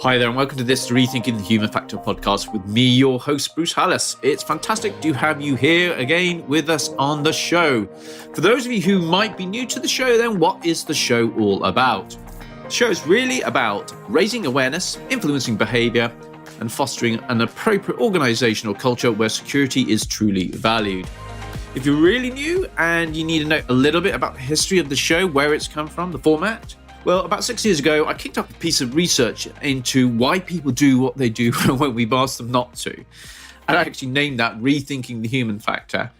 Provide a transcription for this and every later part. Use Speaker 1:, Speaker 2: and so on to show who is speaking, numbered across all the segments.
Speaker 1: Hi there and welcome to this Rethinking the Human Factor podcast with me, your host, Bruce Hallas. It's fantastic to have you here again with us on the show. For those of you who might be new to the show, then what is the show all about? The show is really about raising awareness, influencing behavior, and fostering an appropriate organizational culture where security is truly valued. If you're really new and you need to know a little bit about the history of the show, where it's come from, the format, well, about 6 years ago, I kicked off a piece of research into why people do what they do when we've asked them not to. And I actually named that Rethinking the Human Factor.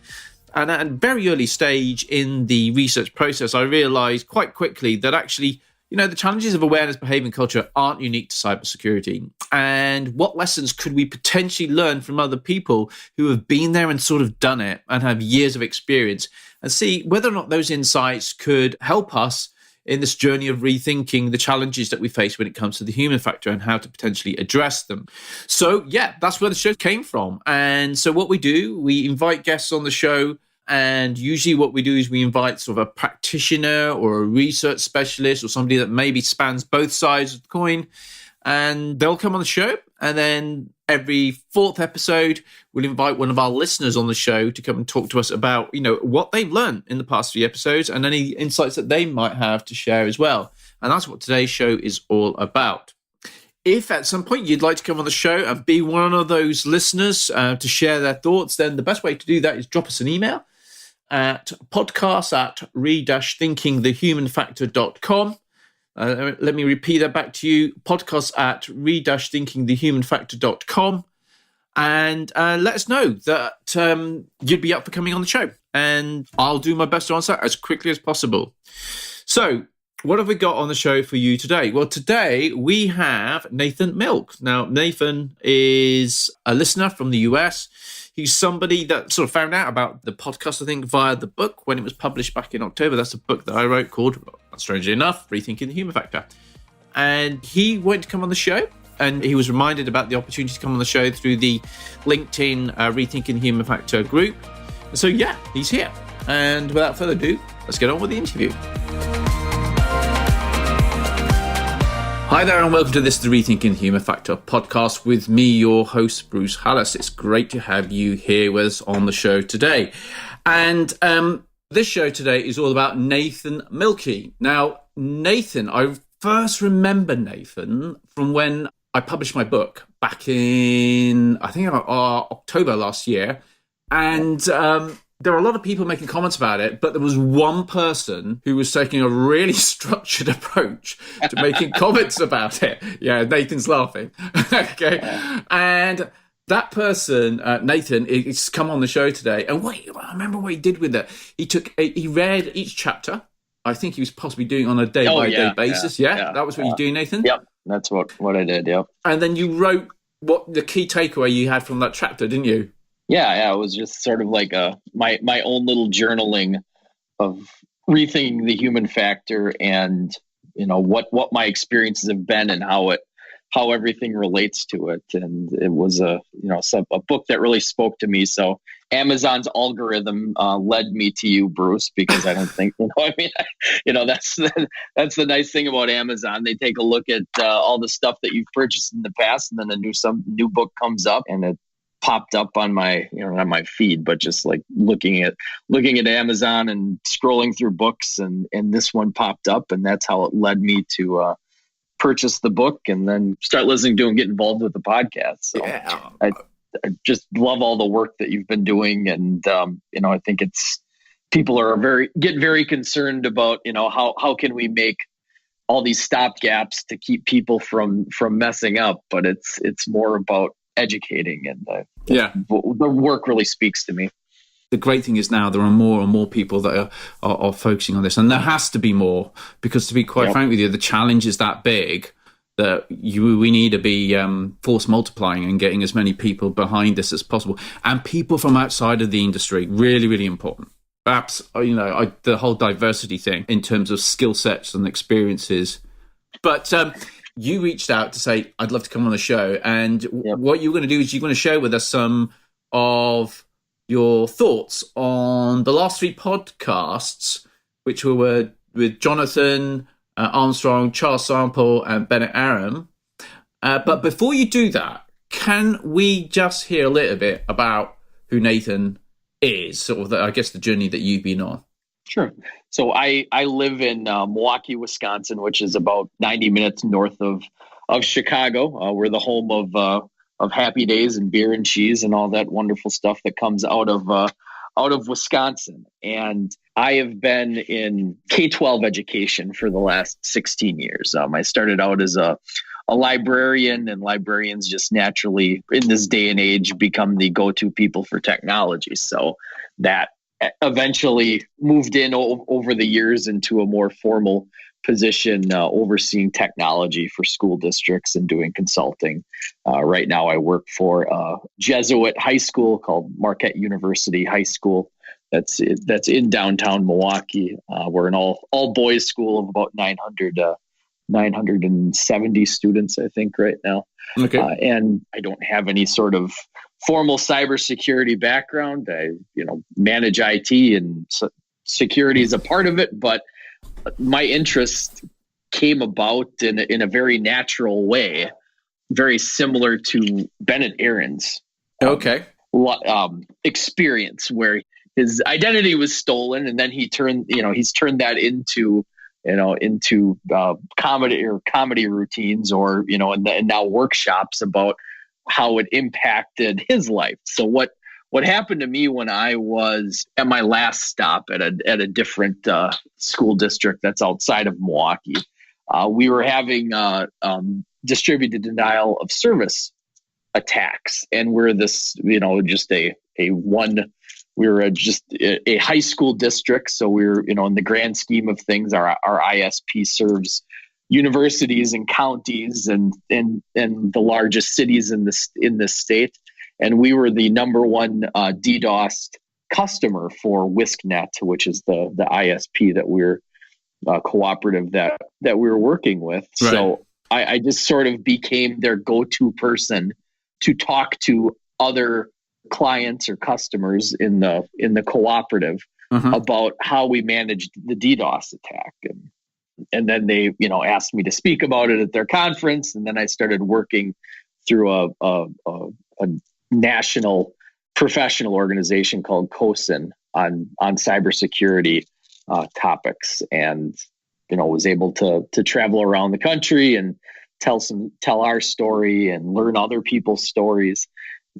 Speaker 1: And at a very early stage in the research process, I realized quite quickly that actually, the challenges of awareness, behavior, and culture aren't unique to cybersecurity. And what lessons could we potentially learn from other people who have been there and sort of done it and have years of experience, and see whether or not those insights could help us in this journey of rethinking the challenges that we face when it comes to the human factor and how to potentially address them. So, that's where the show came from. And so what we do, we invite guests on the show, and usually what we do is we invite sort of a practitioner or a research specialist or somebody that maybe spans both sides of the coin, and they'll come on the show. And then every fourth episode, we'll invite one of our listeners on the show to come and talk to us about, what they've learned in the past few episodes and any insights that they might have to share as well. And that's what today's show is all about. If at some point you'd like to come on the show and be one of those listeners to share their thoughts, then the best way to do that is drop us an email at podcast@re-thinkingthehumanfactor.com. Let me repeat that back to you, podcast@re-thinkingthehumanfactor.com. And let us know that you'd be up for coming on the show. And I'll do my best to answer as quickly as possible. So what have we got on the show for you today? Well, today we have Nathan Mielke. Now, Nathan is a listener from the US. He's somebody that sort of found out about the podcast, I think, via the book when it was published back in October. That's a book that I wrote called, strangely enough, Rethinking the Human Factor. And he wanted to come on the show, and he was reminded about the opportunity to come on the show through the LinkedIn Rethinking the Human Factor group. And so, he's here. And without further ado, let's get on with the interview. Hi there and welcome to this, the Rethinking the Human Factor podcast with me, your host, Bruce Hallas. It's great to have you here with us on the show today. And this show today is all about Nathan Mielke. Now, Nathan, I first remember Nathan from when I published my book back in, I think, October last year. And there were a lot of people making comments about it, but there was one person who was taking a really structured approach to making comments about it. Yeah, Nathan's laughing. Okay. And that person, Nathan, is come on the show today. And I remember what he did with it. He read each chapter. I think he was possibly doing on a day-by-day basis. Yeah, that was what you're doing, Nathan?
Speaker 2: Yep, that's what I did, yep.
Speaker 1: And then you wrote what the key takeaway you had from that chapter, didn't you?
Speaker 2: Yeah, it was just sort of like my own little journaling of rethinking the human factor and what my experiences have been and how everything relates to it. And it was a book that really spoke to me. So Amazon's algorithm led me to you, Bruce, because I don't think that's the nice thing about Amazon. They take a look at all the stuff that you've purchased in the past, and then a new book comes up, and it popped up on my, not my feed, but just like looking at Amazon and scrolling through books, and this one popped up, and that's how it led me to purchase the book and then start listening to and get involved with the podcast. So I just love all the work that you've been doing, and I think people are get very concerned about how can we make all these stopgaps to keep people from messing up, but it's more about educating, and the work really speaks to me.
Speaker 1: The great thing is now there are more and more people that are focusing on this, and there has to be more, because to be quite frank with you, the challenge is that big that we need to be force multiplying and getting as many people behind this as possible, and people from outside of the industry, really, really important. Perhaps the whole diversity thing in terms of skill sets and experiences, but. You reached out to say, I'd love to come on the show. And what you're going to do is you're going to share with us some of your thoughts on the last three podcasts, which were with Jonathan Armstrong, Charles Sample, and Bennett Aram. But before you do that, can we just hear a little bit about who Nathan is, sort of, I guess, the journey that you've been on?
Speaker 2: Sure. So I live in Milwaukee, Wisconsin, which is about 90 minutes north of Chicago. We're the home of Happy Days and beer and cheese and all that wonderful stuff that comes out of Wisconsin. And I have been in K-12 education for the last 16 years. I started out as a librarian, and librarians just naturally, in this day and age, become the go-to people for technology. So that eventually moved in over the years into a more formal position, overseeing technology for school districts and doing consulting. Right now I work for a Jesuit high school called Marquette University High School. That's in downtown Milwaukee. We're an all boys school of about 970 students, I think, right now.
Speaker 1: Okay.
Speaker 2: And I don't have any sort of formal cybersecurity background. I, manage IT, and security is a part of it, but my interest came about in a very natural way, very similar to Bennett Aaron's experience, where his identity was stolen, and then he's turned that into comedy routines, or and now workshops about how it impacted his life. So what happened to me when I was at my last stop at a different school district that's outside of Milwaukee, we were having distributed denial of service attacks, and we're this just a high school district. So we're in the grand scheme of things, our ISP serves universities and counties and the largest cities in this state. And we were the number one DDoS customer for WiskNet, which is the ISP that we're cooperative that we were working with. Right. So I just sort of became their go-to person to talk to other clients or customers in the cooperative about how we managed the DDoS attack. And then they, asked me to speak about it at their conference. And then I started working through a national professional organization called COSIN on cybersecurity topics, and was able to travel around the country and tell our story and learn other people's stories.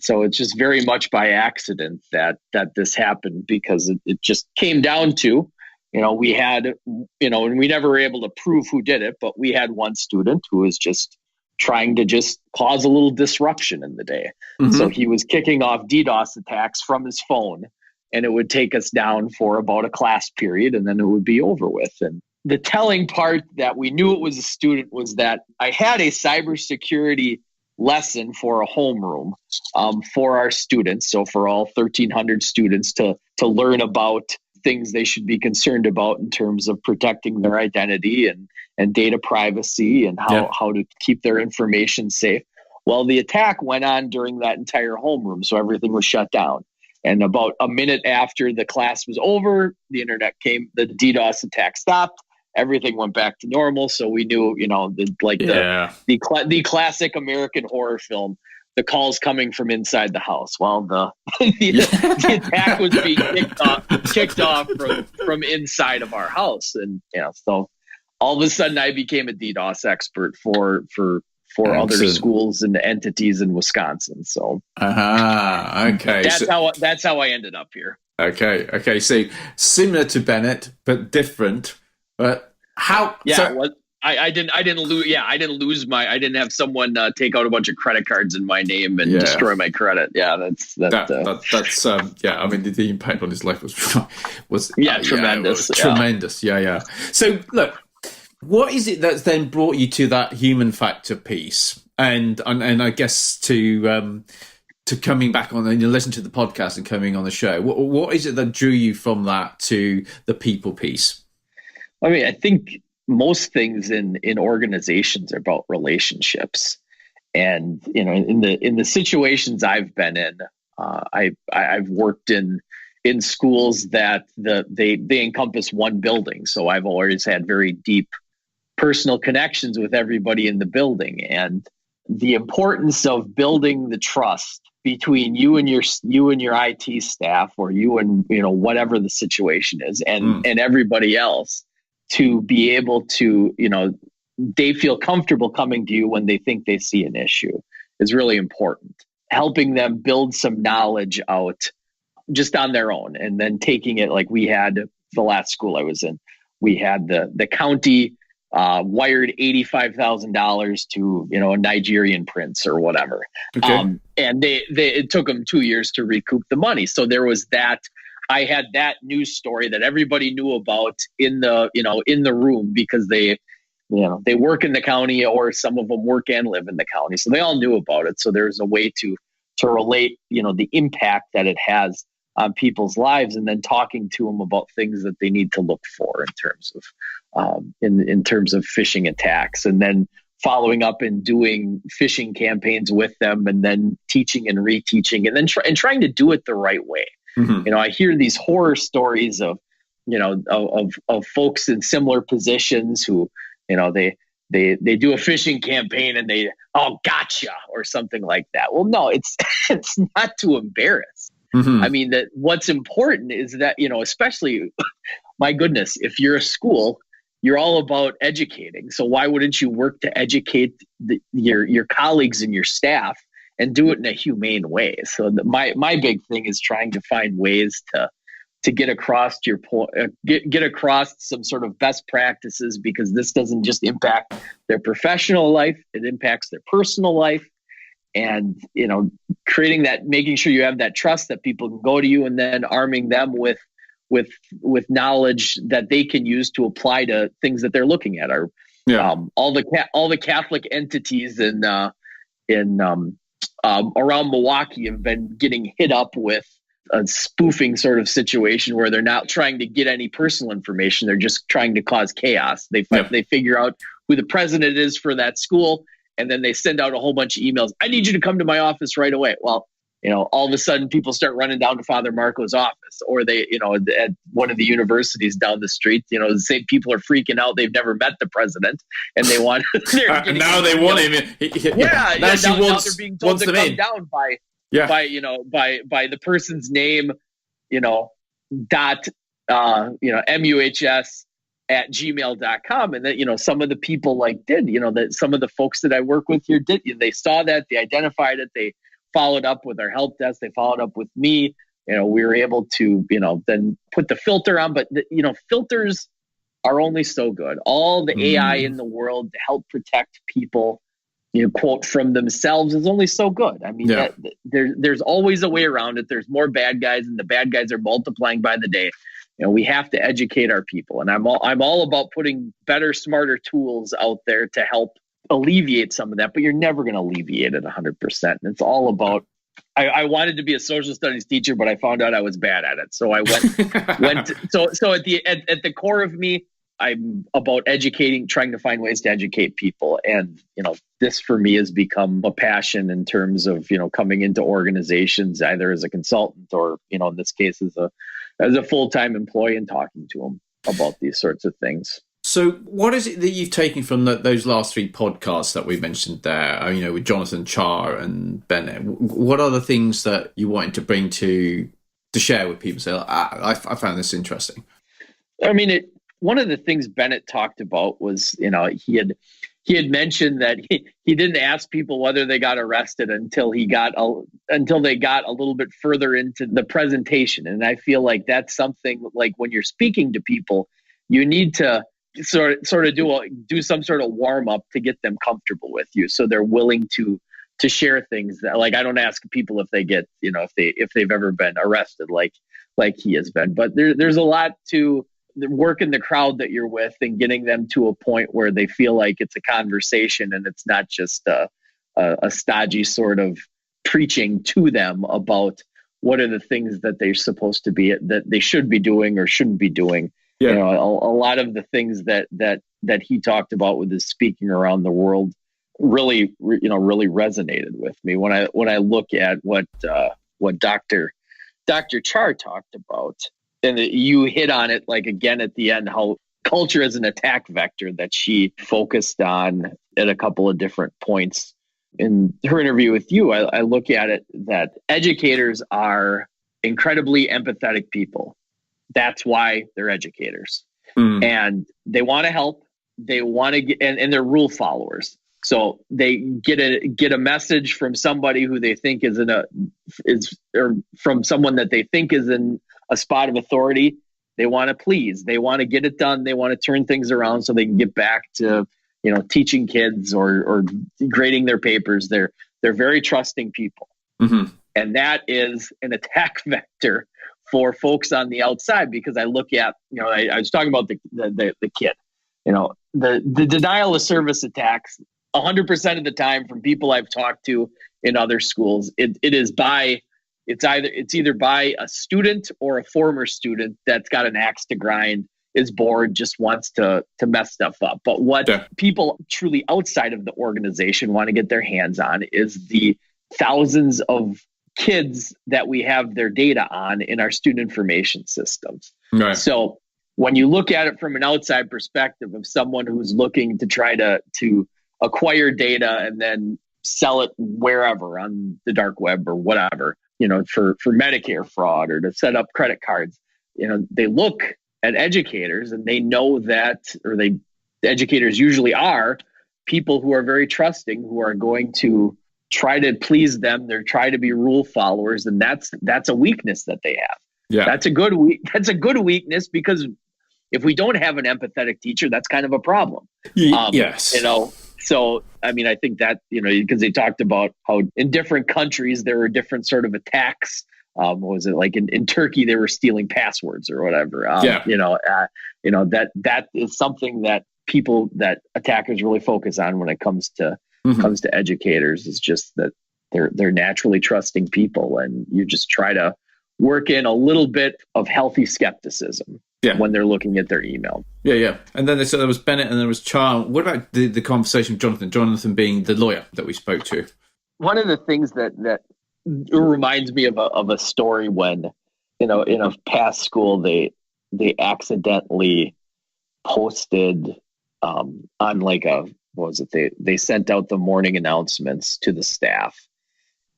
Speaker 2: So it's just very much by accident that this happened, because it just came down to, we had, and we never were able to prove who did it, but we had one student who was just trying to just cause a little disruption in the day. So he was kicking off DDoS attacks from his phone, and it would take us down for about a class period, and then it would be over with. And the telling part that we knew it was a student was that I had a cybersecurity lesson for a homeroom for our students. So for all 1,300 students to learn about things they should be concerned about in terms of protecting their identity and data privacy, and how to keep their information safe. Well, the attack went on during that entire homeroom, so everything was shut down. And about a minute after the class was over, the DDoS attack stopped. Everything went back to normal. So we knew, the classic American horror film, the calls coming from inside the house. Well, the attack was being kicked off from inside of our house, and so all of a sudden I became a DDoS expert for other schools and entities in Wisconsin. So,
Speaker 1: okay,
Speaker 2: that's how I ended up here.
Speaker 1: Okay. So similar to Bennett, but different. But how?
Speaker 2: Yeah. So, I didn't lose my. I didn't have someone take out a bunch of credit cards in my name and destroy my credit. Yeah, that's
Speaker 1: I mean, the impact on his life was
Speaker 2: tremendous.
Speaker 1: Tremendous. Yeah. So look, what is it that's then brought you to that human factor piece, and I guess to coming back on and you listen to the podcast and coming on the show? What is it that drew you from that to the people piece?
Speaker 2: I mean, I think most things in organizations are about relationships, and in the situations I've been in, I've worked in schools that they encompass one building, so I've always had very deep personal connections with everybody in the building, and the importance of building the trust between you and your IT staff, or you and whatever the situation is, and everybody else, to be able to they feel comfortable coming to you when they think they see an issue is really important. Helping them build some knowledge out just on their own, and then taking it, like we had the last school I was in, we had the county wired $85,000 to a Nigerian prince or whatever, and it took them 2 years to recoup the money. So there was that. I had that news story that everybody knew about in the room, because they work in the county, or some of them work and live in the county, so they all knew about it. So there's a way to relate the impact that it has on people's lives, and then talking to them about things that they need to look for in terms of in terms of phishing attacks, and then following up and doing phishing campaigns with them, and then teaching and reteaching, and then trying to do it the right way. I hear these horror stories of of folks in similar positions who they do a phishing campaign and they gotcha or something like that. Well, no, it's not to embarrass. I mean, that what's important is that, especially, my goodness, if you're a school, you're all about educating. So why wouldn't you work to educate your colleagues and your staff, and do it in a humane way? So my big thing is trying to find ways to get across your point, get across some sort of best practices, because this doesn't just impact their professional life, it impacts their personal life. And, creating that, making sure you have that trust that people can go to you, and then arming them with knowledge that they can use to apply to things that they're looking at. All the Catholic entities around Milwaukee have been getting hit up with a spoofing sort of situation, where they're not trying to get any personal information. They're just trying to cause chaos. They figure out who the president is for that school, and then they send out a whole bunch of emails. I need you to come to my office right away. Well, all of a sudden people start running down to Father Marco's office, or they, at one of the universities down the street, the same people are freaking out. They've never met the president, and they want,
Speaker 1: and now they want him.
Speaker 2: Now they're being told to come down by the person's name, dot, MUHS at gmail.com. And that, some of the people that some of the folks that I work with here they saw that, they identified it, they followed up with our help desk, they followed up with me. We were able to, then put the filter on, but filters are only so good. All the AI in the world to help protect people, quote, from themselves is only so good. I mean, there's always a way around it. There's more bad guys, and the bad guys are multiplying by the day. We have to educate our people, and I'm all about putting better, smarter tools out there to help alleviate some of that. But you're never going to alleviate it 100%. And it's all about. I wanted to be a social studies teacher, but I found out I was bad at it. So I went. So at the core of me, I'm about educating, trying to find ways to educate people. And, this for me has become a passion in terms of, coming into organizations, either as a consultant or, in this case, as a full-time employee, and talking to them about these sorts of things.
Speaker 1: So what is it that you've taken from those last three podcasts that we mentioned there, with Jonathan, Char and Bennett? What are the things that you wanted to bring to share with people? Say, I found this interesting.
Speaker 2: I mean, one of the things Bennett talked about was, he had mentioned that he didn't ask people whether they got arrested until they got a little bit further into the presentation. And I feel like that's something, like, when you're speaking to people, you need to sort of do some sort of warm up to get them comfortable with you, so they're willing to share things that, like, I don't ask people if they get, if they've ever been arrested like he has been. But there's a lot to work in the crowd that you're with, and getting them to a point where they feel like it's a conversation, and it's not just a stodgy sort of preaching to them about what are the things that they're supposed to be, that they should be doing or shouldn't be doing. Yeah. A lot of the things that he talked about with his speaking around the world really resonated with me. When I look at what Dr. Char talked about, and you hit on it, like, again at the end, how culture is an attack vector that she focused on at a couple of different points in her interview with you, I look at it that educators are incredibly empathetic people. That's why they're educators. And they want to help. They want to get, and they're rule followers. So they get a message from somebody who they think or from someone that they think is in a spot of authority. They want to please. They want to get it done. They want to turn things around so they can get back to, teaching kids or grading their papers. They're very trusting people. And that is an attack vector for folks on the outside, because I look at, I was talking about the kid, the denial of service attacks 100% of the time from people I've talked to in other schools. It's either by a student or a former student that's got an axe to grind, is bored, just wants to mess stuff up. But what people truly outside of the organization want to get their hands on is the thousands of kids that we have their data on in our student information systems. Right. So when you look at it from an outside perspective of someone who's looking to try to acquire data and then sell it wherever on the dark web or whatever, for Medicare fraud or to set up credit cards, they look at educators and they know that, the educators usually are people who are very trusting, who are going to try to please them. They're trying to be rule followers. And that's a weakness that they have. Yeah. That's a good weakness, because if we don't have an empathetic teacher, that's kind of a problem.
Speaker 1: Yes.
Speaker 2: So, I think that, because they talked about how in different countries, there were different sort of attacks. What was it like in Turkey, they were stealing passwords or whatever. That is something that attackers really focus on when it comes to educators, is just that they're naturally trusting people, and you just try to work in a little bit of healthy skepticism when they're looking at their email.
Speaker 1: Yeah. And then they said there was Bennett and there was Charles. What about the conversation with Jonathan? Jonathan being the lawyer that we spoke to.
Speaker 2: One of the things that reminds me of a story when, in a past school, they accidentally posted on like they sent out the morning announcements to the staff,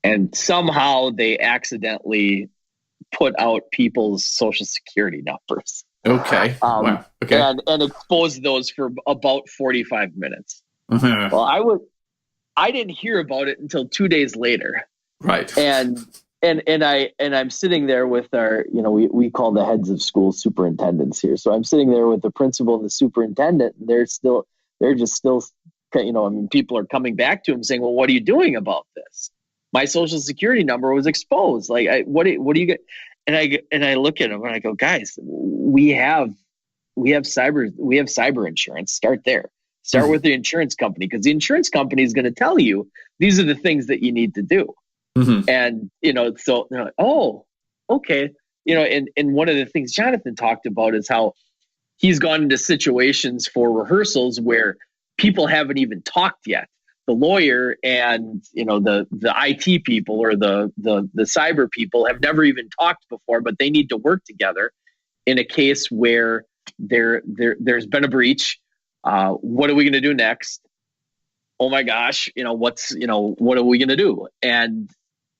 Speaker 2: and somehow they accidentally put out people's social security numbers.
Speaker 1: Okay. Wow. Okay.
Speaker 2: And exposed those for about 45 minutes. Well, I didn't hear about it until 2 days later.
Speaker 1: Right.
Speaker 2: And I'm sitting there with our, we call the heads of school superintendents here. So I'm sitting there with the principal and the superintendent, and they're just still, people are coming back to him saying, well, what are you doing about this? My social security number was exposed. Like, what do you get? And I look at them and I go, guys, we have cyber insurance. Start there. Start with the insurance company, because the insurance company is going to tell you these are the things that you need to do. And, so, oh, okay. And one of the things Jonathan talked about is how he's gone into situations for rehearsals where people haven't even talked yet. The lawyer and, the IT people or the cyber people have never even talked before, but they need to work together in a case where there's been a breach. What are we going to do next? Oh my gosh, what are we going to do? And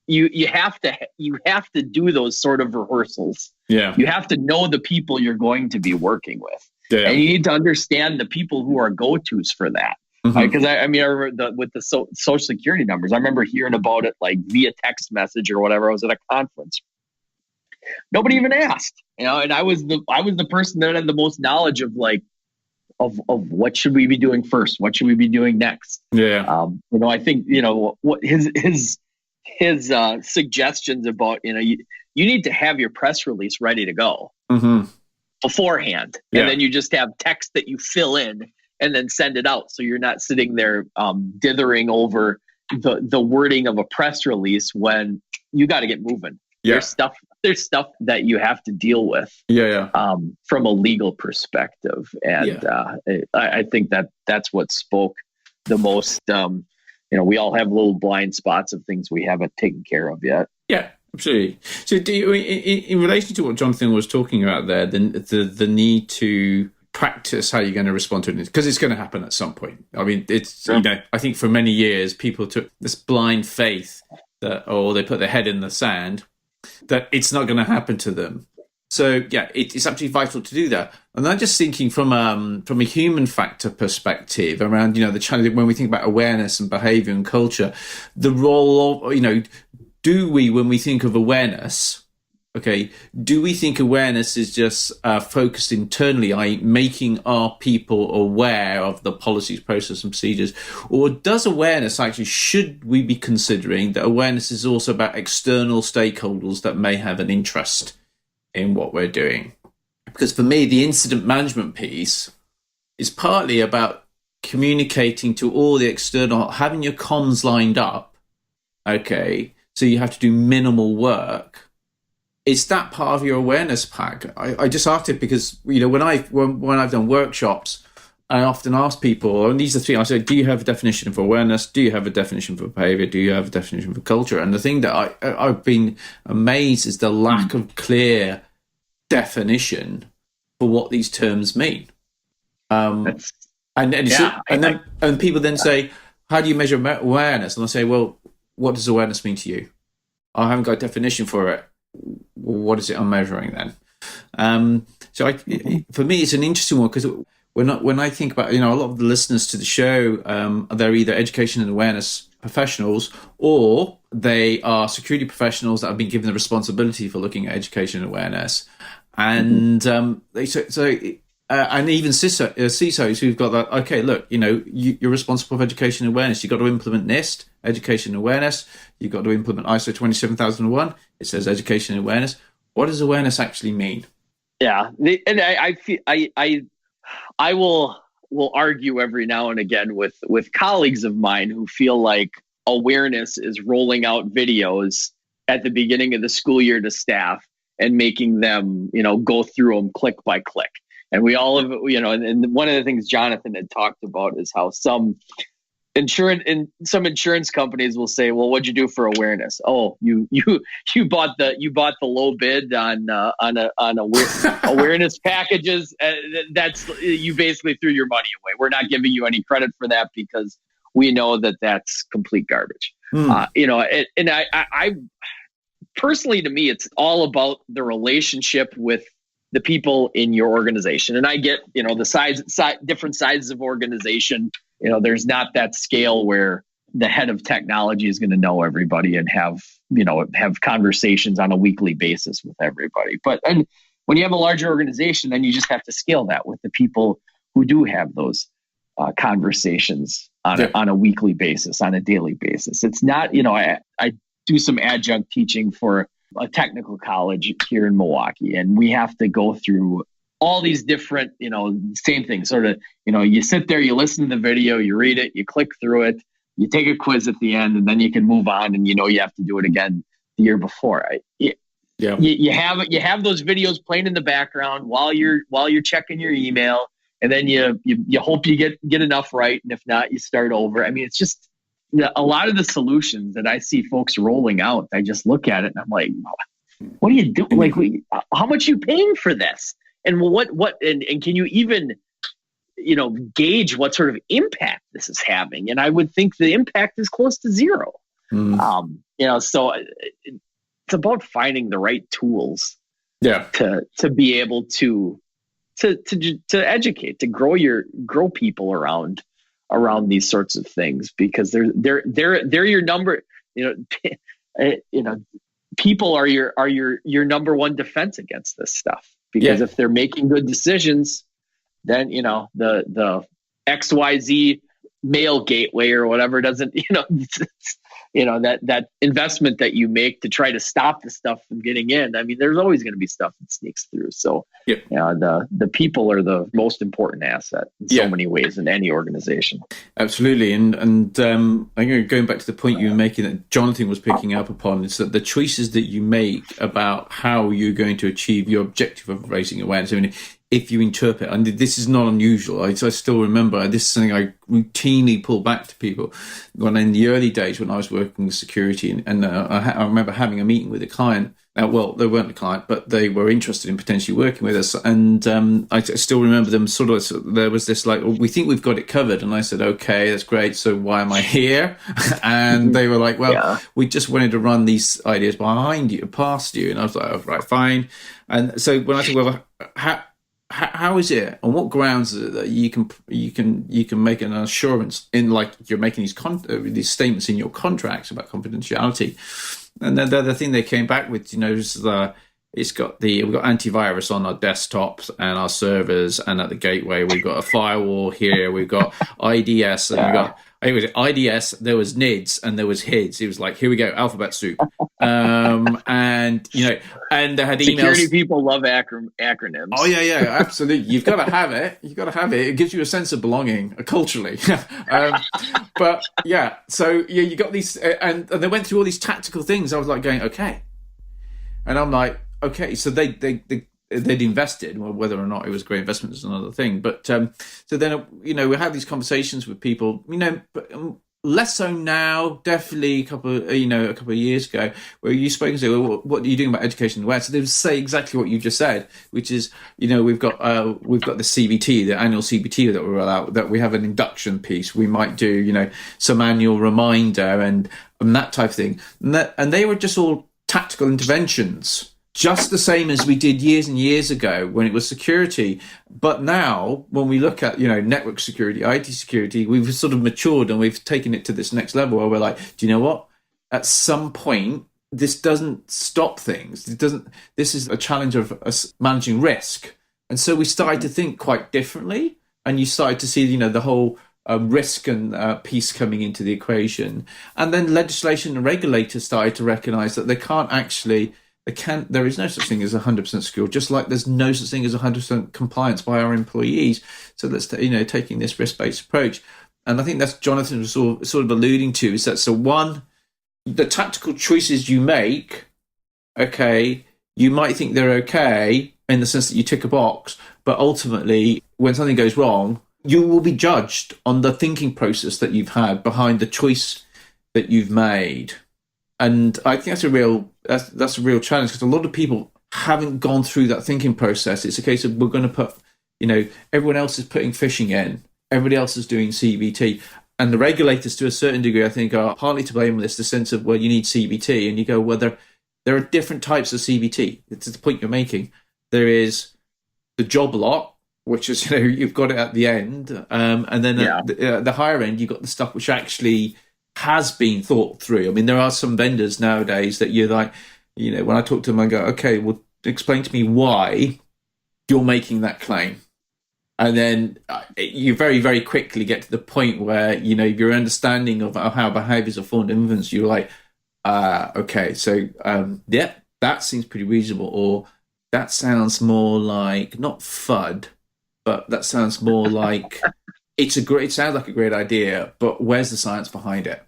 Speaker 2: you have to do those sort of rehearsals. Yeah. You have to know the people you're going to be working with. Yeah. And you need to understand the people who are go-tos for that. Because I remember with the social security numbers, I remember hearing about it like via text message or whatever. I was at a conference. Nobody even asked, and I was the person that had the most knowledge of what should we be doing first? What should we be doing next? Yeah. I think, what his suggestions about, you need to have your press release ready to go beforehand. Yeah. And then you just have text that you fill in and then send it out. So you're not sitting there dithering over the wording of a press release when you got to get moving. Yeah. There's stuff that you have to deal with from a legal perspective. And I think that's what spoke the most. We all have little blind spots of things we haven't taken care of yet.
Speaker 1: Yeah, absolutely. So do you, in relation to what Jonathan was talking about there, the need to practice how you're going to respond to it, because it's going to happen at some point. I mean, it's, you know, I think for many years people took this blind faith that, or they put their head in the sand, that it's not going to happen to them. So yeah, it's absolutely vital to do that. And I'm just thinking from a human factor perspective around, you know, the challenge when we think about awareness and behavior and culture, the role of, you know, do we, when we think of awareness, okay, do we think awareness is just focused internally, i.e. making our people aware of the policies, process and procedures? Or does awareness actually, should we be considering that awareness is also about external stakeholders that may have an interest in what we're doing? Because for me, the incident management piece is partly about communicating to all the external, having your comms lined up, okay, so you have to do minimal work. It's that part of your awareness pack. I just asked it because, you know, when I've done workshops, I often ask people, and these are three, I say, do you have a definition for awareness? Do you have a definition for behavior? Do you have a definition for culture? And the thing that I've been amazed is the lack of clear definition for what these terms mean. And people then say, how do you measure awareness? And I say, well, what does awareness mean to you? I haven't got a definition for it. What is it I'm measuring then? For me, it's an interesting one, because when I think about, you know, a lot of the listeners to the show, they're either education and awareness professionals, or they are security professionals that have been given the responsibility for looking at education and awareness. And and even CISOs who've got that, okay, look, you know, you're responsible for education and awareness. You've got to implement NIST, education and awareness. You've got to implement ISO 27001. It says education and awareness. What does awareness actually mean?
Speaker 2: Yeah. And I will argue every now and again with colleagues of mine who feel like awareness is rolling out videos at the beginning of the school year to staff and making them, you know, go through them click by click. And we all have, you know, and one of the things Jonathan had talked about is how some insurance companies will say, well, what'd you do for awareness? Oh, you bought the low bid on awareness packages. That's, you basically threw your money away. We're not giving you any credit for that because we know that that's complete garbage. You know, and I personally, to me, it's all about the relationship with the people in your organization. And I get, you know, the different sizes of organization. You know, there's not that scale where the head of technology is going to know everybody and have conversations on a weekly basis with everybody. But and when you have a larger organization, then you just have to scale that with the people who do have those conversations on a weekly basis, on a daily basis. It's not, you know, I do some adjunct teaching for a technical college here in Milwaukee, and we have to go through all these different, you know, same thing, sort of, you know, you sit there, you listen to the video, you read it, you click through it, you take a quiz at the end, and then you can move on, and you know you have to do it again the year before. You have those videos playing in the background while you're checking your email, and then you hope you get enough right, and if not, you start over. I mean, it's just a lot of the solutions that I see folks rolling out. I just look at it and I'm like, what are you doing? Like, how much are you paying for this? And and can you even, you know, gauge what sort of impact this is having? And I would think the impact is close to zero. You know, so it's about finding the right tools, to be able to educate, to grow people around these sorts of things, because they're your number. You know, people are your number one defense against this stuff. Because if they're making good decisions, then, you know, the XYZ mail gateway or whatever doesn't, you know, that investment that you make to try to stop the stuff from getting in. I mean, there's always going to be stuff that sneaks through. So you know, the people are the most important asset in so many ways in any organization.
Speaker 1: Absolutely. And I think going back to the point you were making that Jonathan was picking up upon, is that the choices that you make about how you're going to achieve your objective of raising awareness. I mean, if you interpret, and this is not unusual, I still remember, this is something I routinely pull back to people when in the early days when I was working with security, and I remember having a meeting with a client. well, they weren't a client, but they were interested in potentially working with us. And I still remember them there was this like, we think we've got it covered. And I said, okay, that's great. So why am I here? And they were like, well, we just wanted to run these ideas behind you, past you. And I was like, oh, right, fine. And so when I said, well, how is it? On what grounds is it that you can make an assurance in, like, you're making these statements in your contracts about confidentiality? And then the other thing they came back with, is we've got antivirus on our desktops and our servers, and at the gateway we've got a firewall here. We've got IDS, and we've got IDS. There was NIDS and there was HIDS. It was like, here we go, alphabet soup. And and they had emails.
Speaker 2: Security people love acronyms.
Speaker 1: Oh yeah, absolutely. You've got to have it. It gives you a sense of belonging culturally. But yeah, so yeah, you got these, and they went through all these tactical things. I was like going, okay, and I'm like, okay, so they'd invested. Well, whether or not it was a great investment is another thing. But so then we had these conversations with people, but less so now. Definitely a couple of years ago, where you spoke and say, well, what are you doing about education in the West? So they would say exactly what you just said, which is, we've got the CBT, the annual CBT that we're allowed, that we have an induction piece. We might do, some annual reminder and that type of thing. And they were just all tactical interventions, just the same as we did years and years ago when it was security. But now, when we look at, network security, IT security, we've sort of matured and we've taken it to this next level where we're like, do you know what? At some point, this doesn't stop things. This is a challenge of us managing risk. And so we started to think quite differently. And you started to see, the whole risk and piece coming into the equation. And then legislation and regulators started to recognize that there is no such thing as 100% secure, just like there's no such thing as 100% compliance by our employees. So that's, taking this risk-based approach. And I think that's Jonathan was sort of alluding to, is that, so one, the tactical choices you make, okay, you might think they're okay in the sense that you tick a box, but ultimately when something goes wrong, you will be judged on the thinking process that you've had behind the choice that you've made. And I think that's a real challenge, because a lot of people haven't gone through that thinking process. It's a case of, we're going to put, everyone else is putting phishing in, everybody else is doing CBT. And the regulators, to a certain degree, I think, are partly to blame on this, the sense of, well, you need CBT. And you go, well, there are different types of CBT. It's the point you're making. There is the job lot, which is, you've got it at the end. And then at the higher end, you've got the stuff which actually has been thought through. I mean, there are some vendors nowadays that you're like, when I talk to them, I go, okay, well, explain to me why you're making that claim. And then you very, very quickly get to the point where, your understanding of how behaviors are formed and influenced, you're like, okay, so, that seems pretty reasonable. Or that sounds more like, not FUD, but that sounds more like, it sounds like a great idea, but where's the science behind it?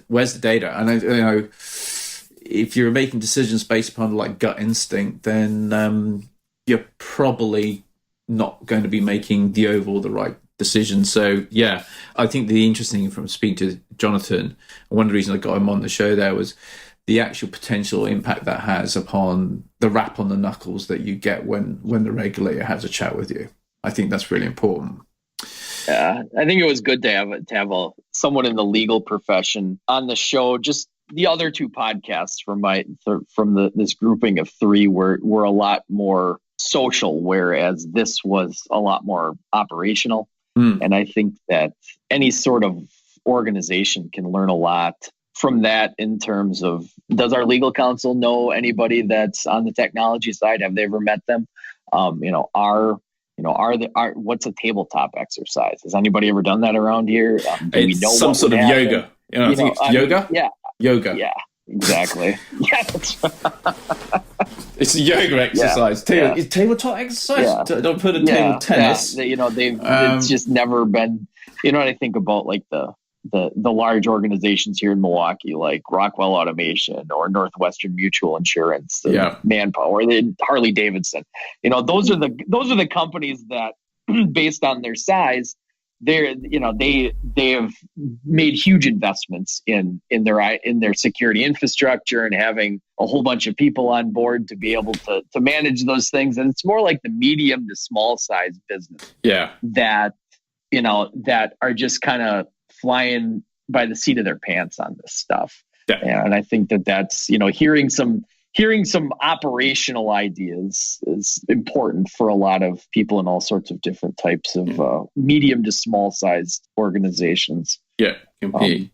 Speaker 1: Where's the data? And if you're making decisions based upon like gut instinct, then you're probably not going to be making the right decision. So yeah, I think the interesting thing from speaking to Jonathan, and one of the reasons I got him on the show there, was the actual potential impact that has upon the rap on the knuckles that you get when the regulator has a chat with you. I think that's really important.
Speaker 2: Yeah, I think it was good to have someone in the legal profession on the show. Just the other two podcasts from this grouping of three were a lot more social, whereas this was a lot more operational. And I think that any sort of organization can learn a lot from that in terms of, does our legal counsel know anybody that's on the technology side? Have they ever met them? What's a tabletop exercise? Has anybody ever done that around here? Do we know some sort of yoga?
Speaker 1: I think it's yoga.
Speaker 2: Yeah,
Speaker 1: yoga.
Speaker 2: Yeah, exactly. Yeah, that's
Speaker 1: it's a yoga exercise. It's tabletop exercise. Yeah. Don't put a table tennis.
Speaker 2: Yeah. It's just never been. When I think about like the large organizations here in Milwaukee, like Rockwell Automation or Northwestern Mutual Insurance, Manpower, Harley Davidson. Those are the companies that, based on their size, they have made huge investments in their security infrastructure and having a whole bunch of people on board to be able to manage those things. And it's more like the medium to small size business that are just kind of flying by the seat of their pants on this stuff. And I think that's hearing some operational ideas is important for a lot of people in all sorts of different types of medium to small sized organizations.
Speaker 1: Yeah, completely.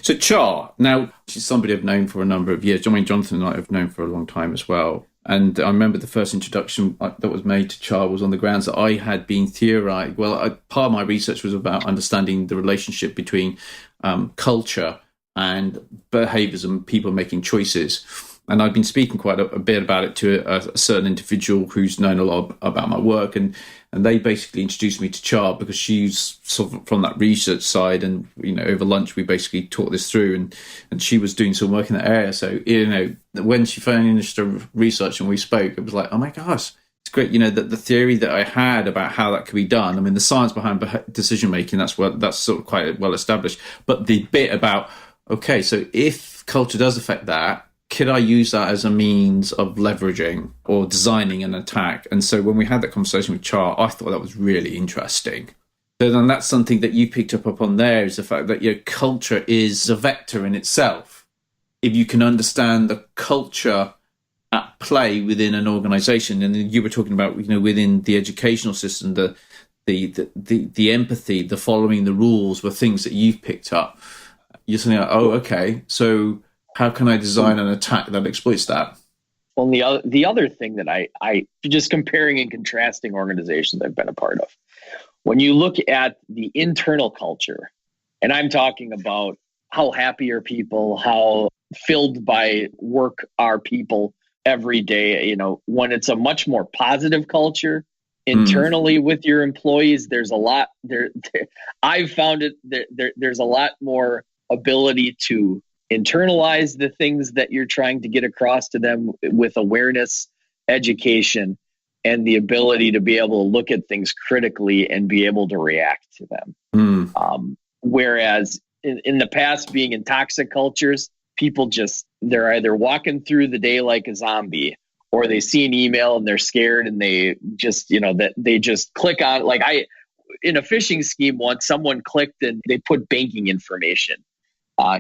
Speaker 1: So Char, now she's somebody I've known for a number of years. Jonathan and I have known for a long time as well. And I remember the first introduction that was made to Char was on the grounds that I had been theorizing. Well, part of my research was about understanding the relationship between culture and behaviors and people making choices. And I've been speaking quite a bit about it to a certain individual who's known a lot about my work. And they basically introduced me to Char because she's sort of from that research side. And, over lunch, we basically talked this through and she was doing some work in that area. So, when she finished the research and we spoke, it was like, oh my gosh, it's great. The theory that I had about how that could be done. I mean, the science behind decision making, that's sort of quite well established. But the bit about, okay, so if culture does affect that, could I use that as a means of leveraging or designing an attack? And so when we had that conversation with Char, I thought that was really interesting. So then that's something that you picked up on there, is the fact that culture is a vector in itself. If you can understand the culture at play within an organization, and you were talking about within the educational system, the empathy, the following the rules were things that you've picked up. You're saying, oh, okay, so how can I design an attack that exploits that?
Speaker 2: Well, the other thing that I just comparing and contrasting organizations I've been a part of, when you look at the internal culture, and I'm talking about how happy are people, how filled by work are people every day, when it's a much more positive culture internally with your employees, there's a lot there. I've found there's a lot more ability to internalize the things that you're trying to get across to them with awareness, education, and the ability to be able to look at things critically and be able to react to them. Whereas in the past, being in toxic cultures, people they're either walking through the day like a zombie, or they see an email and they're scared and they just, that they just click on, like in a phishing scheme once, someone clicked and they put banking information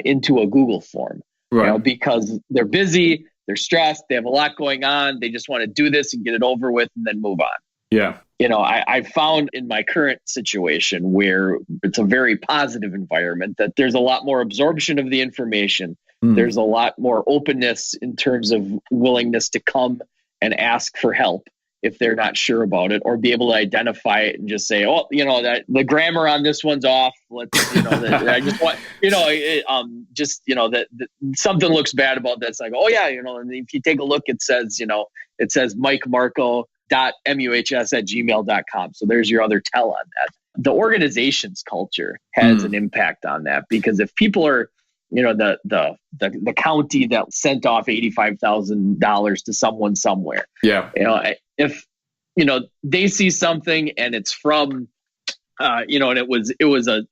Speaker 2: into a Google form,
Speaker 1: right?
Speaker 2: Because they're busy, they're stressed, they have a lot going on. They just want to do this and get it over with and then move on.
Speaker 1: Yeah.
Speaker 2: I found in my current situation where it's a very positive environment that there's a lot more absorption of the information. There's a lot more openness in terms of willingness to come and ask for help if they're not sure about it, or be able to identify it and just say, oh, that the grammar on this one's off. Let's, I just want, that something looks bad about that. It's like, oh yeah, and if you take a look, it says mikemarco.muhs@gmail.com. So there's your other tell on that. The organization's culture has an impact on that, because if people are, the county that sent off $85,000 to someone somewhere.
Speaker 1: Yeah.
Speaker 2: If they see something and it's from and it was a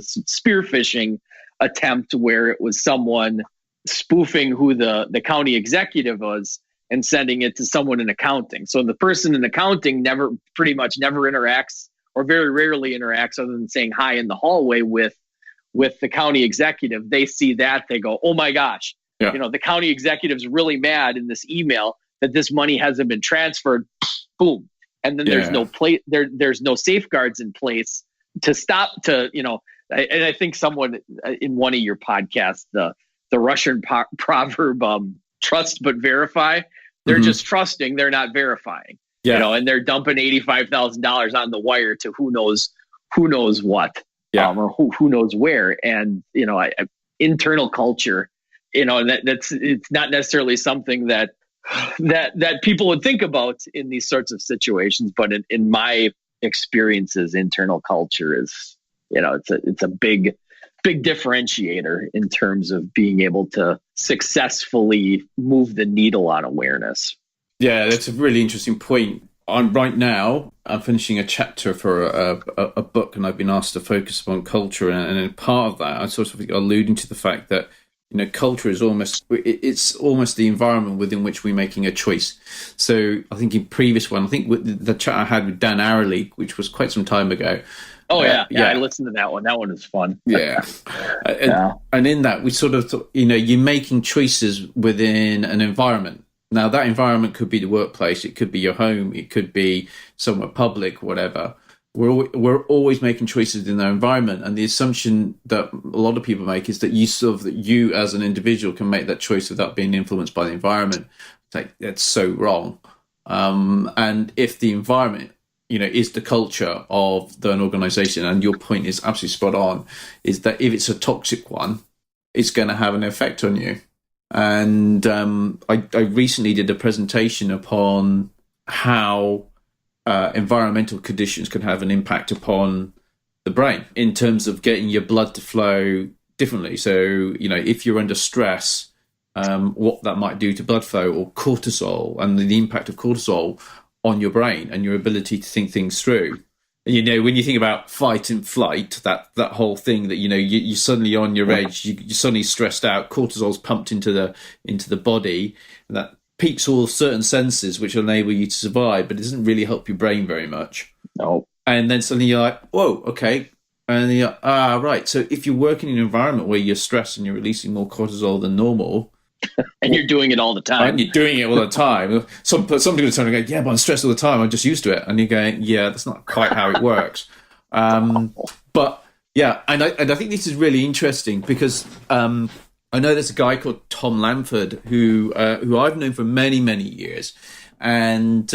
Speaker 2: spear phishing attempt where it was someone spoofing who the county executive was and sending it to someone in accounting. So the person in accounting pretty much never interacts, or very rarely interacts, other than saying hi in the hallway with the county executive. They see that, they go, oh my gosh, the county executive's really mad in this email that this money hasn't been transferred. Boom. And then there's no safeguards in place to stop and I think someone in one of your podcasts, the Russian proverb, trust but verify, they're just trusting, they're not verifying. And they're dumping $85,000 on the wire to who knows what. Or who knows where. And internal culture, it's not necessarily something that people would think about in these sorts of situations, but in my experiences, internal culture is, it's a big differentiator in terms of being able to successfully move the needle on awareness.
Speaker 1: Yeah, that's a really interesting point. I'm finishing a chapter for a book, and I've been asked to focus upon culture, and in part of that, I'm sort of alluding to the fact that culture is almost the environment within which we're making a choice. So I think in previous one, I think with the chat I had with Dan Arley, which was quite some time ago.
Speaker 2: Oh yeah, I listened to that one. That one was fun.
Speaker 1: Yeah, and in that we sort of you're making choices within an environment. Now that environment could be the workplace, it could be your home, it could be somewhere public, whatever. We're always making choices in our environment, and the assumption that a lot of people make is that you as an individual can make that choice without being influenced by the environment. That's so wrong. And if the environment, is the culture of an organization, and your point is absolutely spot on, is that if it's a toxic one, it's going to have an effect on you. And I recently did a presentation upon how environmental conditions can have an impact upon the brain in terms of getting your blood to flow differently. So, if you're under stress, what that might do to blood flow, or cortisol, and the impact of cortisol on your brain and your ability to think things through. And, when you think about fight and flight, that whole thing that, you're suddenly on your edge, you're suddenly stressed out, cortisol's pumped into the body, and that peaks all certain senses which enable you to survive, but it doesn't really help your brain very much.
Speaker 2: No.
Speaker 1: And then suddenly you're like, whoa, okay. And you're like, right. So if you're working in an environment where you're stressed and you're releasing more cortisol than normal,
Speaker 2: and you're doing it all the time.
Speaker 1: And you're doing it all the time. Somebody's going to go, yeah, but I'm stressed all the time. I'm just used to it. And you're going, yeah, that's not quite how it works. But yeah, and I think this is really interesting because I know there's a guy called Tom Lamford who I've known for many, many years, and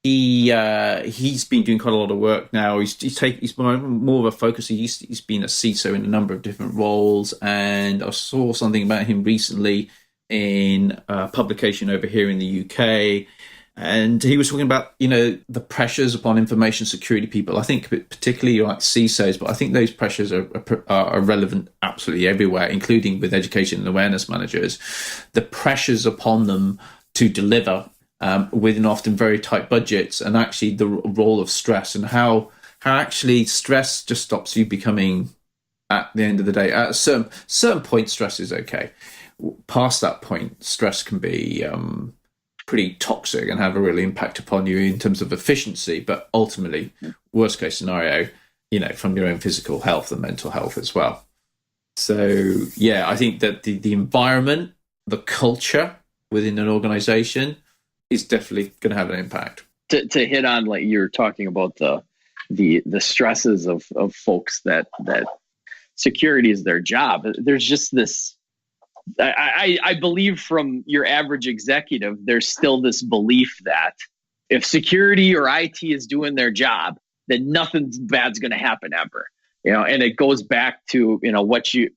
Speaker 1: he's been doing quite a lot of work now. He's more of a focus. He's been a CISO in a number of different roles, and I saw something about him recently in a publication over here in the UK, and he was talking about the pressures upon information security people. I think particularly like CISOs, but I think those pressures are relevant absolutely everywhere, including with education and awareness managers. The pressures upon them to deliver within often very tight budgets, and actually the role of stress, and how actually stress just stops you becoming, at the end of the day, at a certain point, stress is okay. Past that point, stress can be pretty toxic and have a real impact upon you in terms of efficiency, but ultimately, worst case scenario, from your own physical health and mental health as well. So yeah, I think that the environment, the culture within an organization is definitely going to have an impact.
Speaker 2: To hit on, like you're talking about the stresses of folks that security is their job. There's just this. I believe from your average executive, there's still this belief that if security or IT is doing their job, then nothing bad's going to happen ever. And it goes back to what you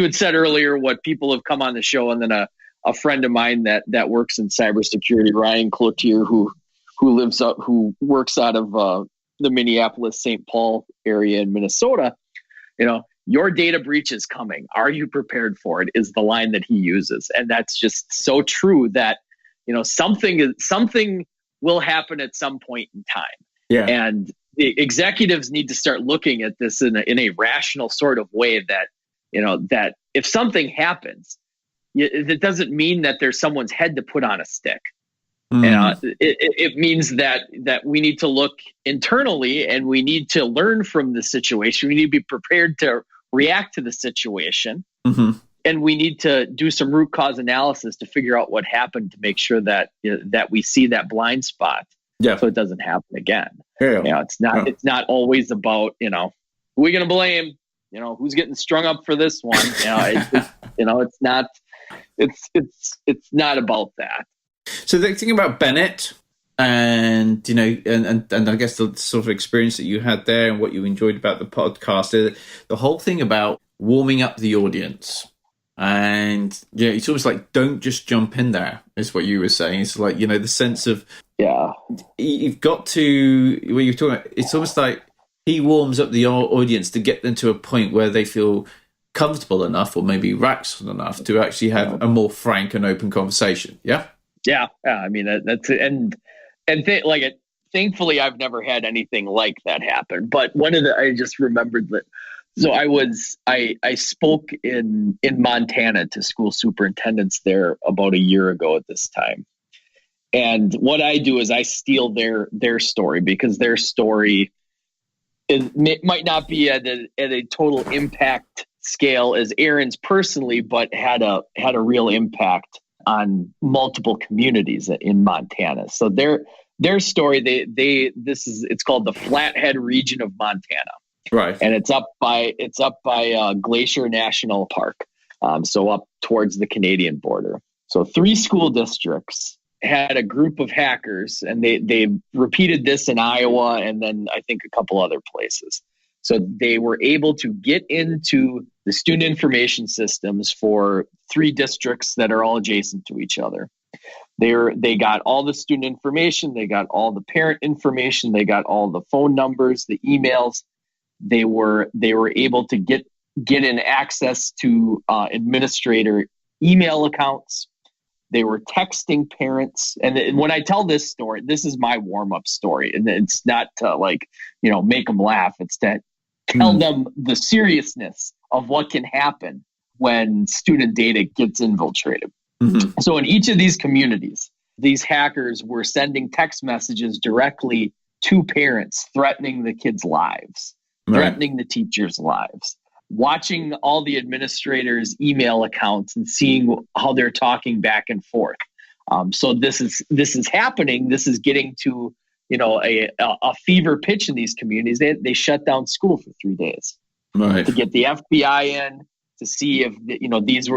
Speaker 2: had said earlier, what people have come on the show, and then a friend of mine that works in cybersecurity, Ryan Cloutier, who works out of the Minneapolis, St. Paul area in Minnesota. Your data breach is coming. Are you prepared for it? Is the line that he uses, and that's just so true. That something will happen at some point in time.
Speaker 1: Yeah,
Speaker 2: and the executives need to start looking at this in a rational sort of way. That that if something happens, it doesn't mean that there's someone's head to put on a stick. It means that we need to look internally, and we need to learn from the situation. We need to be prepared to react to the situation, and we need to do some root cause analysis to figure out what happened, to make sure that that we see that blind spot, so it doesn't happen again. It's not always about who are we going to blame, who's getting strung up for this one. It's not. It's not about that.
Speaker 1: So the thing about Bennett, and and I guess the sort of experience that you had there and what you enjoyed about the podcast, the whole thing about warming up the audience, and it's almost like don't just jump in there, is what you were saying. It's like the sense of you've got to, what you're talking about. It's almost like he warms up the audience to get them to a point where they feel comfortable enough, or maybe relaxed enough, to actually have a more frank and open conversation. Yeah.
Speaker 2: I mean, that's it. And Thankfully, I've never had anything like that happen. But I just remembered that. So I spoke in Montana to school superintendents there about a year ago at this time. And what I do is I steal their story, because their story might not be at a total impact scale as Aaron's personally, but had a real impact on multiple communities in Montana. So their story, it's called the Flathead region of Montana.
Speaker 1: Right.
Speaker 2: And it's up by Glacier National Park. So up towards the Canadian border. So 3 school districts had a group of hackers, and they repeated this in Iowa and then I think a couple other places. So they were able to get into the student information systems for 3 districts that are all adjacent to each other. They got all the student information, they got all the parent information, they got all the phone numbers, the emails. They were able to get in access to administrator email accounts. They were texting parents. And when I tell this story, this is my warm-up story. And it's not to make them laugh. It's to tell them the seriousness of what can happen when student data gets infiltrated. Mm-hmm. So in each of these communities, these hackers were sending text messages directly to parents, threatening the kids' lives, threatening the teachers' lives, watching all the administrators' email accounts and seeing how they're talking back and forth. So this is happening. This is getting to a fever pitch in these communities. They shut down school for 3 days to get the FBI in to see if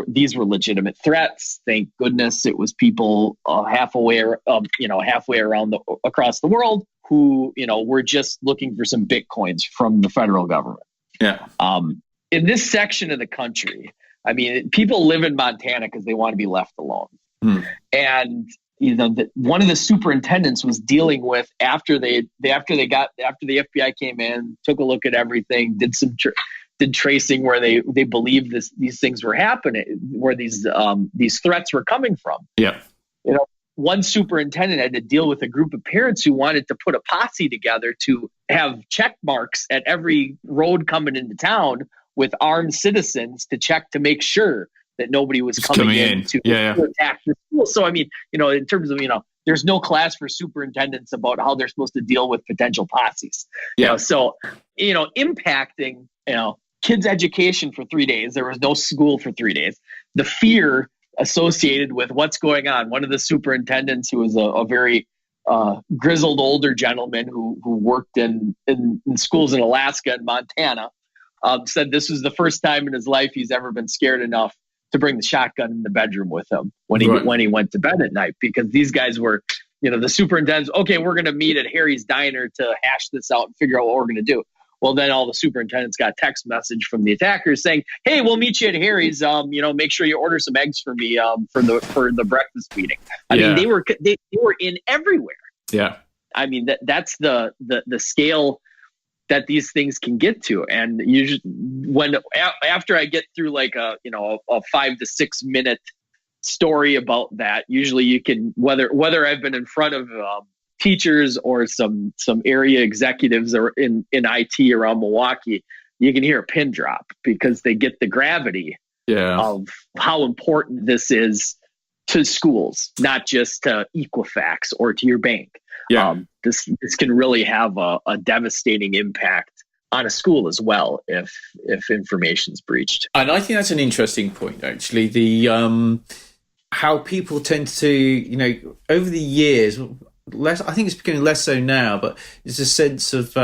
Speaker 2: these were legitimate threats. Thank goodness it was people halfway around across the world who were just looking for some bitcoins from the federal government.
Speaker 1: Yeah.
Speaker 2: In this section of the country, I mean, people live in Montana because they want to be left alone. And one of the superintendents was dealing with after the FBI came in, took a look at everything, did tracing where they believed these things were happening, where these threats were coming from.
Speaker 1: Yeah.
Speaker 2: One superintendent had to deal with a group of parents who wanted to put a posse together to have check marks at every road coming into town with armed citizens to check to make sure that nobody was coming in to attack the school. So, I mean, in terms of, there's no class for superintendents about how they're supposed to deal with potential posses.
Speaker 1: Yeah.
Speaker 2: So, impacting, kids' education for 3 days. There was no school for 3 days. The fear associated with what's going on. One of the superintendents, who was a very grizzled older gentleman who worked in schools in Alaska and Montana, said this was the first time in his life he's ever been scared enough to bring the shotgun in the bedroom with him when he went to bed at night, because these guys were, the superintendents, okay, we're going to meet at Harry's Diner to hash this out and figure out what we're going to do. Well, then all the superintendents got a text message from the attackers saying, hey, we'll meet you at Harry's. Make sure you order some eggs for me for the breakfast meeting. I mean, they were in everywhere.
Speaker 1: Yeah. I
Speaker 2: mean, that's the scale that these things can get to. And usually after I get through like a 5 to 6 minute story about that, usually you can, whether I've been in front of teachers or some area executives or in IT around Milwaukee, you can hear a pin drop, because they get the gravity of how important this is to schools, not just to Equifax or to your bank. Yeah. This can really have a devastating impact on a school as well if information's breached.
Speaker 1: And I think that's an interesting point, actually. The how people tend to, over the years, less. I think it's becoming less so now, but there's a sense of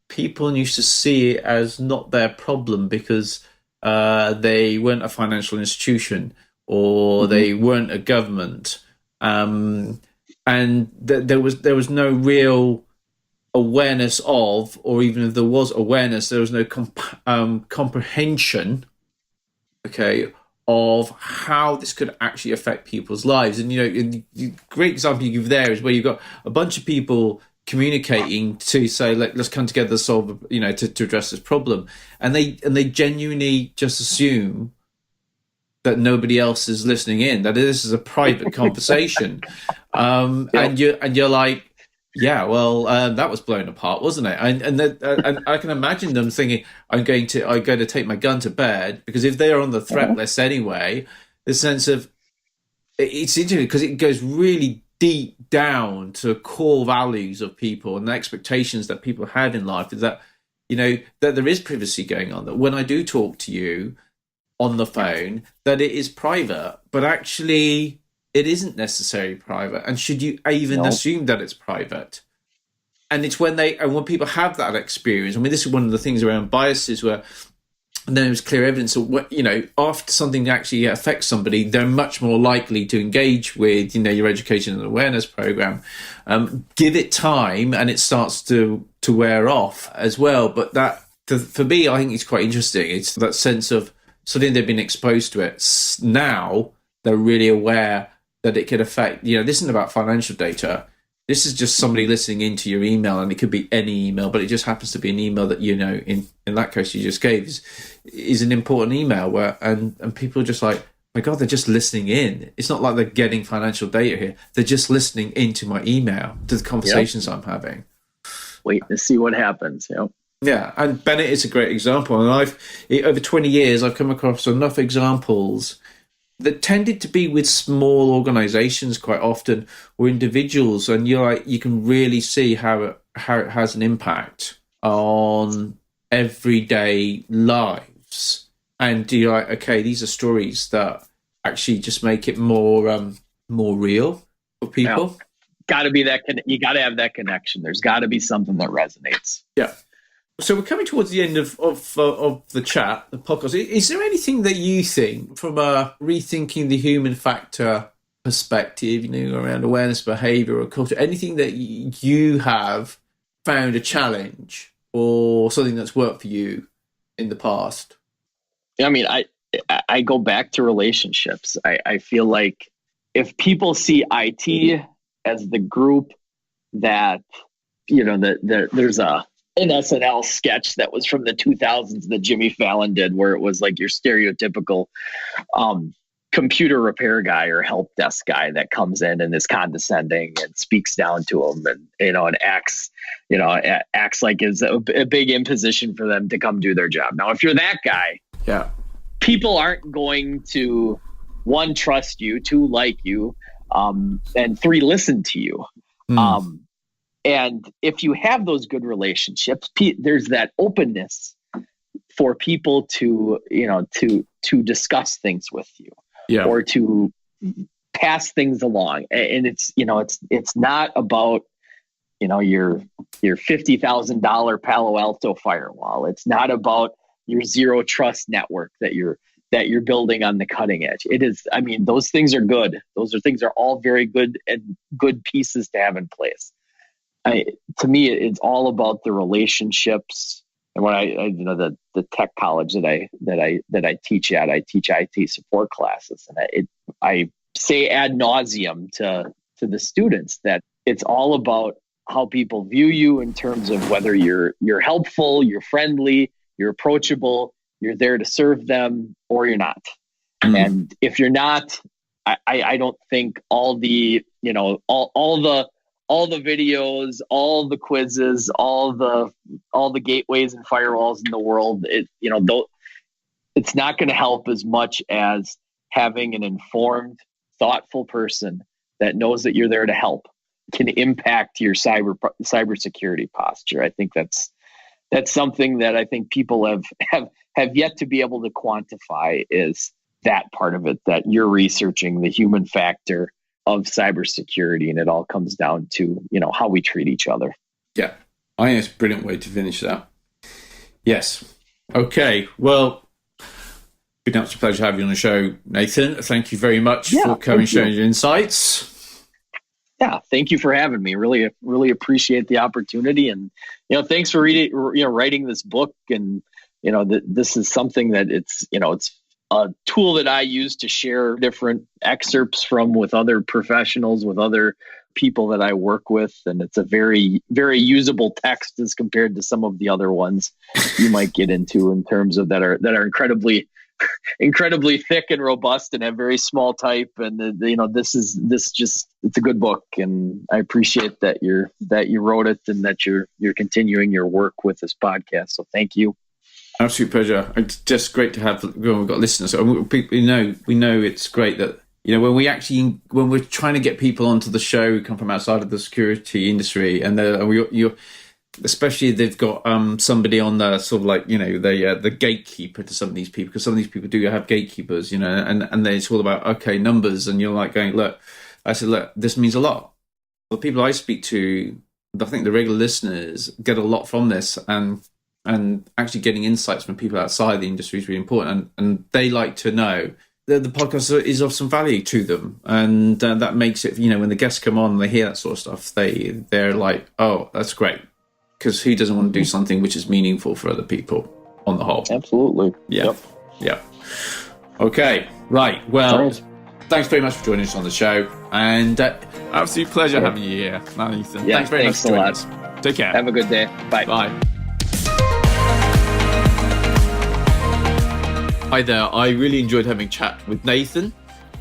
Speaker 1: people used to see it as not their problem because they weren't a financial institution or they weren't a government. And there was no real awareness of, or even if there was awareness, there was no comprehension, of how this could actually affect people's lives. And the great example you give there is where you've got a bunch of people communicating to say, let's come together to solve, to address this problem, and they genuinely just assume that nobody else is listening in, that this is a private conversation. And you're like, yeah, well, that was blown apart, wasn't it? And I can imagine them thinking, I'm going to take my gun to bed, because if they are on the threat list anyway, the sense of, it's interesting because it goes really deep down to core values of people and the expectations that people have in life, is that, that there is privacy going on, that when I do talk to you on the phone, that it is private, but actually it isn't necessarily private. And should you even assume that it's private? And it's when people have that experience. I mean, this is one of the things around biases where then there's clear evidence of what, after something actually affects somebody, they're much more likely to engage with, your education and awareness program. Give it time and it starts to wear off as well. But that, for me, I think it's quite interesting. It's that sense of suddenly they've been exposed to it. Now they're really aware that it could affect, this isn't about financial data. This is just somebody listening into your email, and it could be any email, but it just happens to be an email that, in that case you just gave is an important email where, and people are just like, my God, they're just listening in. It's not like they're getting financial data here. They're just listening into my email, to the conversations I'm having.
Speaker 2: Wait to see what happens. Yep.
Speaker 1: Yeah. And Bennett is a great example. And over 20 years, I've come across enough examples that tended to be with small organizations quite often, or individuals, and you can really see how it has an impact on everyday lives. And you're like, okay, these are stories that actually just make it more real for people.
Speaker 2: Got to be that. You got to have that connection. There's got to be something that resonates.
Speaker 1: Yeah. So we're coming towards the end of the chat, the podcast. Is there anything that you think, from a rethinking the human factor perspective, around awareness, behavior, or culture, anything that you have found a challenge or something that's worked for you in the past?
Speaker 2: I mean, I go back to relationships. I feel like if people see IT as the group that, there's an SNL sketch that was from the 2000s that Jimmy Fallon did, where it was like your stereotypical computer repair guy or help desk guy that comes in and is condescending and speaks down to them, and acts like it's a big imposition for them to come do their job. Now, if you're that guy, people aren't going to, 1, trust you, 2, like you, and 3, listen to you. And if you have those good relationships, there's that openness for people to discuss things with you, or to pass things along. And it's not about, your $50,000 Palo Alto firewall. It's not about your zero trust network that you're building on the cutting edge. It is, I mean, those things are good. Things are all very good and good pieces to have in place. To me, it's all about the relationships. And when the tech college that I teach at, I teach IT support classes, and I say ad nauseum to the students that it's all about how people view you in terms of whether you're helpful, you're friendly, you're approachable, you're there to serve them, or you're not. Mm-hmm. And if you're not, I don't think all the videos, all the quizzes, all the gateways and firewalls in the world, it's not going to help as much as having an informed, thoughtful person that knows that you're there to help can impact your cybersecurity posture. I think that's something that I think people have yet to be able to quantify, is that part of it, that you're researching the human factor of cybersecurity, and it all comes down to, how we treat each other.
Speaker 1: Yeah, I think it's a brilliant way to finish that. Yes. Okay. Well, it's been an absolute pleasure to have you on the show, Nathan. Thank you very much for coming and sharing your insights.
Speaker 2: Yeah, thank you for having me. Really, really appreciate the opportunity, and thanks for writing this book. And this is something that it's a tool that I use to share different excerpts with other professionals, with other people that I work with. And it's a very, very usable text as compared to some of the other ones you might get into in terms of that are incredibly incredibly thick and robust and have very small type. And it's a good book, and I appreciate that you wrote it and that you're continuing your work with this podcast. So thank you.
Speaker 1: Absolute pleasure. It's just great to have. We've got listeners. We know it's great that when we're trying to get people onto the show who come from outside of the security industry, and especially if they've got somebody on the sort of like the gatekeeper to some of these people, because some of these people do have gatekeepers, and then it's all about numbers, and you're like going, look, this means a lot. The people I speak to, I think the regular listeners get a lot from this, and actually getting insights from people outside the industry is really important, and they like to know that the podcast is of some value to them, and that makes it, when the guests come on and they hear that sort of stuff, they're like, oh, that's great, because who doesn't want to do something which is meaningful for other people on the whole?
Speaker 2: Absolutely.
Speaker 1: Yeah. Okay, right. Well, thanks very much for joining us on the show, and absolute pleasure having you here, Nathan.
Speaker 2: Yeah,
Speaker 1: thanks very much for joining us. Take care.
Speaker 2: Have a good day. Bye.
Speaker 1: Bye. Hi there. I really enjoyed having a chat with Nathan.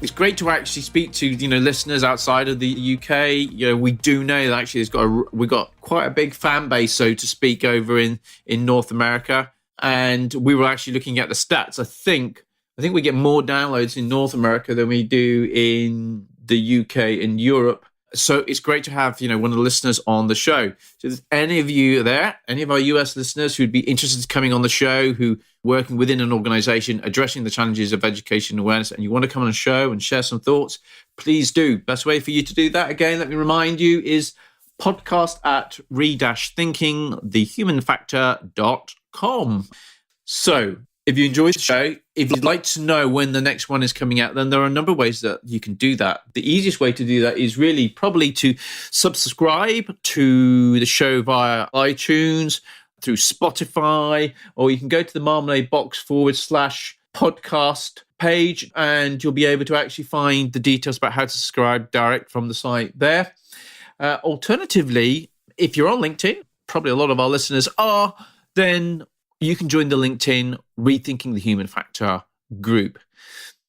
Speaker 1: It's great to actually speak to listeners outside of the UK. We do know that actually we've got quite a big fan base, so to speak, over in North America. And we were actually looking at the stats. I think we get more downloads in North America than we do in the UK and Europe. So it's great to have one of the listeners on the show. So if there's any of you there, any of our US listeners who'd be interested in coming on the show, who working within an organization addressing the challenges of education awareness, and you want to come on a show and share some thoughts, please do. Best way for you to do that, again, let me remind you, is podcast at re-thinkingthehumanfactor.com. So if you enjoyed the show, if you'd like to know when the next one is coming out, then there are a number of ways that you can do that. The easiest way to do that is really probably to subscribe to the show via iTunes, through Spotify, or you can go to the Marmalade Box /podcast page, and you'll be able to actually find the details about how to subscribe direct from the site there. Alternatively, if you're on LinkedIn, probably a lot of our listeners are, then you can join the LinkedIn Rethinking the Human Factor group.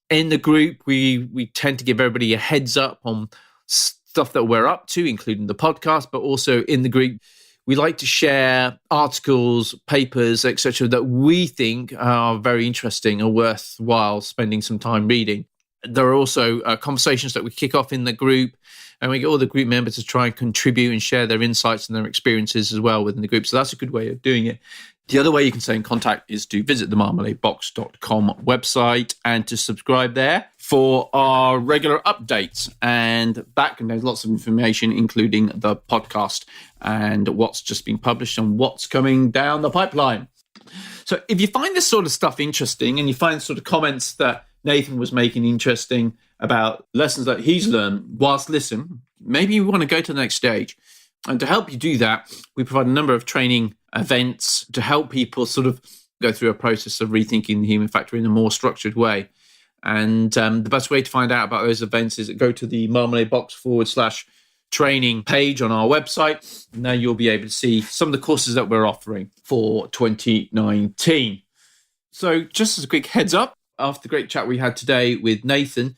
Speaker 1: In the group, we tend to give everybody a heads up on stuff that we're up to, including the podcast, but also in the group, we like to share articles, papers, etc., that we think are very interesting or worthwhile spending some time reading. There are also conversations that we kick off in the group, and we get all the group members to try and contribute and share their insights and their experiences as well within the group. So that's a good way of doing it. The other way you can stay in contact is to visit the marmaladebox.com website and to subscribe there for our regular updates. And that contains lots of information, including the podcast and what's just been published and what's coming down the pipeline. So if you find this sort of stuff interesting, and you find sort of comments that Nathan was making interesting about lessons that he's learned whilst listening, maybe you want to go to the next stage. And to help you do that, we provide a number of training events to help people sort of go through a process of rethinking the human factor in a more structured way. And the best way to find out about those events is to go to the Marmalade Box /training page on our website. Now you'll be able to see some of the courses that we're offering for 2019. So just as a quick heads up, after the great chat we had today with Nathan,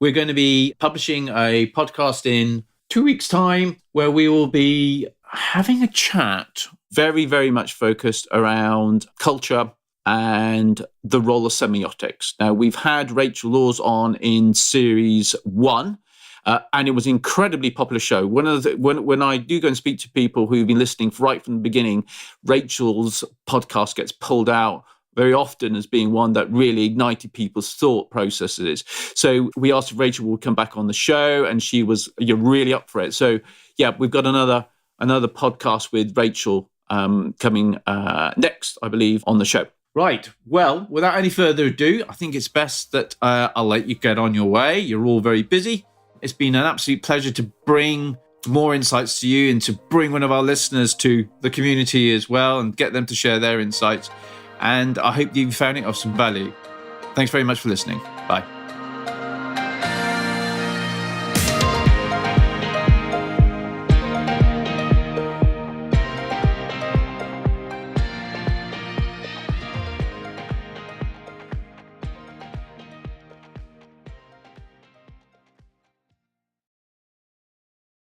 Speaker 1: we're going to be publishing a podcast in 2 weeks' time where we will be having a chat very, very much focused around culture and the role of semiotics. Now, we've had Rachel Laws on in series 1, and it was an incredibly popular show. When I do go and speak to people who've been listening right from the beginning, Rachel's podcast gets pulled out very often as being one that really ignited people's thought processes. So we asked if Rachel would come back on the show, and she was really up for it. So yeah, we've got another podcast with Rachel coming next, I believe, on the show. Right. Well, without any further ado, I think it's best that I'll let you get on your way. You're all very busy. It's been an absolute pleasure to bring more insights to you and to bring one of our listeners to the community as well and get them to share their insights. And I hope you found it of some value. Thanks very much for listening. Bye.